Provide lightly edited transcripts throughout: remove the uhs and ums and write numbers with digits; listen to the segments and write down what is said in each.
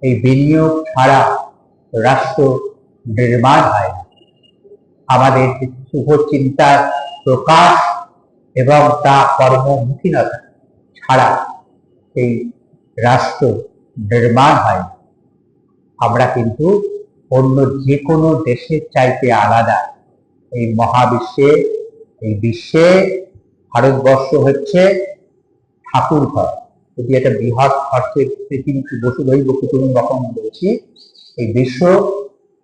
এই বিনিয়োগ ছাড়া রাষ্ট্র নির্মাণ হয় না। আমাদের শুভ চিন্তার প্রকাশ এবং তা কর্মমুখীনতা ছাড়া এই রাষ্ট্র নির্মাণ হয়। আমরা কিন্তু অন্য যে কোনো দেশের চাইতে আলাদা। এই মহাবিশ্বে, এই বিশ্বে ভারতবর্ষ হচ্ছে ঠাকুর ঘর। যদি একটা বৃহৎ অর্থে পৃথিবীকে বসুধৈব কুটুম্বকম বলছি, এই বিশ্ব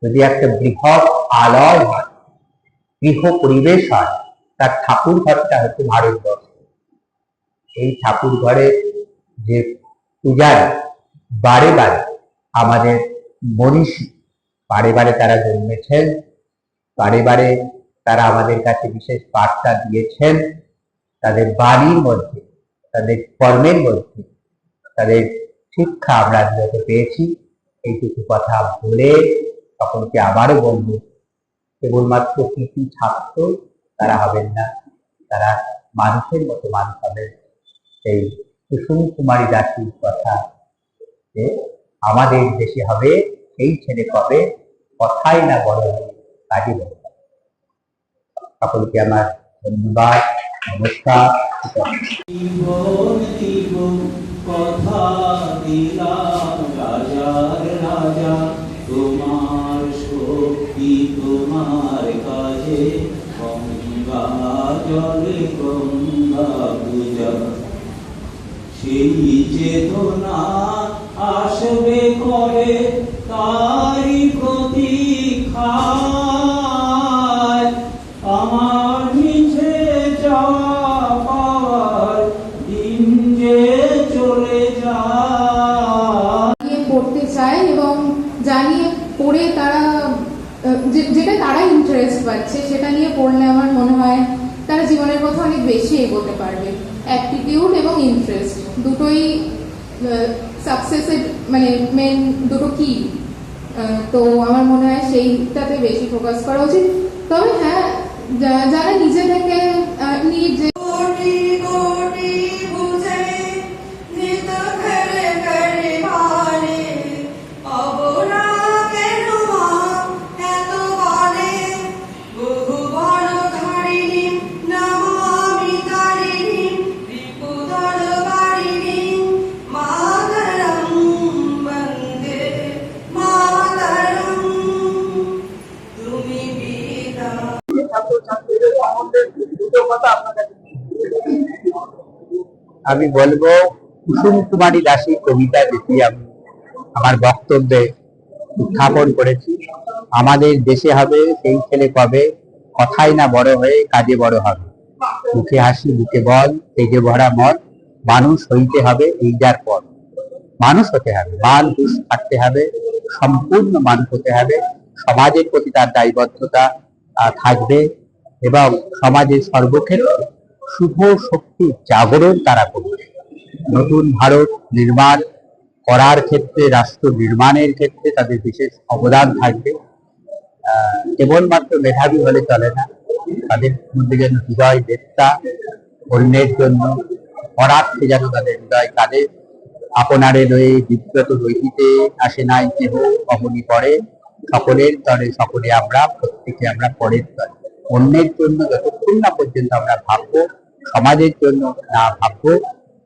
যদি একটা বৃহৎ আলয় হয়, গৃহ পরিবেশ হয়, তার ঠাকুর ঘরটা হচ্ছে ভারতবর্ষ। এই ঠাকুর ঘরে যে পূজায় বারে বারে আমাদের মনীষী বারে বারে তারা জন্মেছেন, বারে বারে তারা আমাদের কাছে বিশেষ বার্তা দিয়েছেন। তাদের বাণীর মধ্যে, তাদের কর্মের মধ্যে, তাদের শিক্ষা আমরা যত পেয়েছি, এইটুকু কথা বলে সকলকে আবারও বলবো, কেবলমাত্র কৃতি ছাত্র তারা হবেন না, তারা মানুষের মতো মানুষ হবেন। সেই কুসুম কুমারী দাসীর কথা যে আমাদের দেশে হবে সেই ছেলে কবে, কথাই না বড় হবে কাজে বড় হবে। সকলকে আমার ধন্যবাদ, নমস্কার। কথা দিলাম রাজার রাজা, তোমার শক্তি তোমার কাজে, গঙ্গা জলে গঙ্গা পূজা। সেই চেতনা আসবে করে তারি প্রতীক্ষায়, আমার মিছে যাওয়া পাওয়ার দিন যে চলে যায়। পড়তে চায় এবং জানিয়ে পড়ে তারা যেটা তারা ইন্টারেস্ট পাচ্ছে সেটা নিয়ে পড়লে আমার মনে হয় তারা জীবনের পথে অনেক বেশি এগোতে পারবে। অ্যাটিটিউড এবং ইন্টারেস্ট দুটোই সাকসেসের মানে মেন দুটো কি। তো আমার মনে হয় সেইটাতে বেশি ফোকাস করা উচিত। তবে হ্যাঁ, যারা নিজে থেকে নিজে আমি বলবো, কুসুম কুমারী দাসী কবিতা যেটি আমি আমার বক্তব্যে উত্থাপন করেছি, আমাদের দেশে হবে সেই ছেলে কবে, কথাই না বড় হয়ে কাজে বড় হবে। মুখে হাসি বুকে বল, তেজে ভরা মন, মানুষ হইতে হবে এই যার পর। মানুষ হতে হবে, মান হুঁশ থাকতে হবে, সম্পূর্ণ মানুষ হতে হবে। সমাজের প্রতি তার দায়বদ্ধতা থাকবে এবং সমাজের সর্বক্ষেত্রে শুভ শক্তির জাগরণ তারা করবে। নতুন ভারত নির্মাণ করার ক্ষেত্রে, রাষ্ট্র নির্মাণের ক্ষেত্রে তাদের বিশেষ অবদান থাকবে। কেবলমাত্র মেধাবী হলে চলে না, তাদের মধ্যে যেন হৃদয় দেবতা, অন্যের জন্য পরার্থে যেন তাদের হৃদয় কাঁদে। আপনারে লয়ে বিব্রত রইতে আসে নাই কেহ, অমনি পড়ে সকলের তরে সকলে আমরা, প্রত্যেকে আমরা পরের তরে। অন্যের জন্য যতক্ষণ না পর্যন্ত আমরা ভাববো, সমাজের জন্য না ভাববো,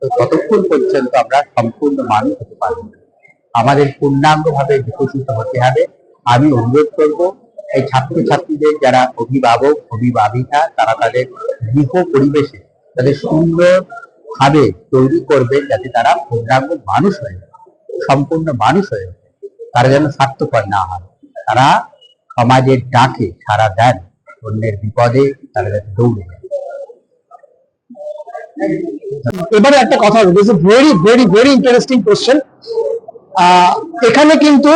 তো ততক্ষণ পর্যন্ত আমরা সম্পূর্ণ মানুষ হতে পারবো না। আমাদের পূর্ণাঙ্গ ভাবে বিকশিত হতে হবে। আমি অনুরোধ করব, এই ছাত্রছাত্রীদের যারা অভিভাবক অভিভাবিকা, তারা তাদের গৃহ পরিবেশে তাদের সুন্দর ভাবে তৈরি করবেন, যাতে তারা পূর্ণাঙ্গ মানুষ হয়ে যায়, সম্পূর্ণ মানুষ হয়ে যায়। তারা যেন স্বার্থপর না হয়, তারা সমাজের ডাকে সাড়া দেন, অন্যের বিপদে তারা যাতে দৌড়ে যায়। এবারে একটা কথা, very very very interesting question. এখানে কিন্তু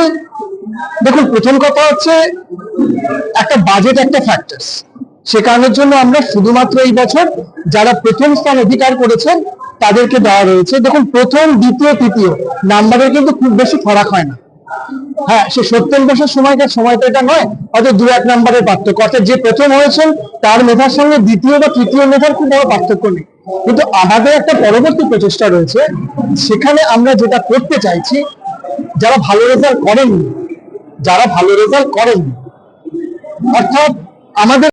দেখুন, প্রথম কথা হচ্ছে একটা বাজেট একটা ফ্যাক্টরস। সে কারণের জন্য আমরা শুধুমাত্র এই বছর যারা প্রথম স্থান অধিকার করেছেন তাদেরকে দেওয়া রয়েছে। দেখুন, প্রথম দ্বিতীয় তৃতীয় নাম্বারের কিন্তু খুব বেশি ফারাক হয় না। হ্যাঁ, সে সত্যেন বছর সময়টা এটা নয়, হয়তো 2-1 নাম্বারের পার্থক্য। অর্থাৎ যে প্রথম হয়েছেন তার মেধার সঙ্গে দ্বিতীয় বা তৃতীয় মেধার খুব বড় পার্থক্য নেই। কিন্তু আমাদের একটা পরবর্তী প্রচেষ্টা রয়েছে, সেখানে আমরা যেটা করতে চাইছি যারা ভালো রেজাল্ট করেননি, অর্থাৎ আমাদের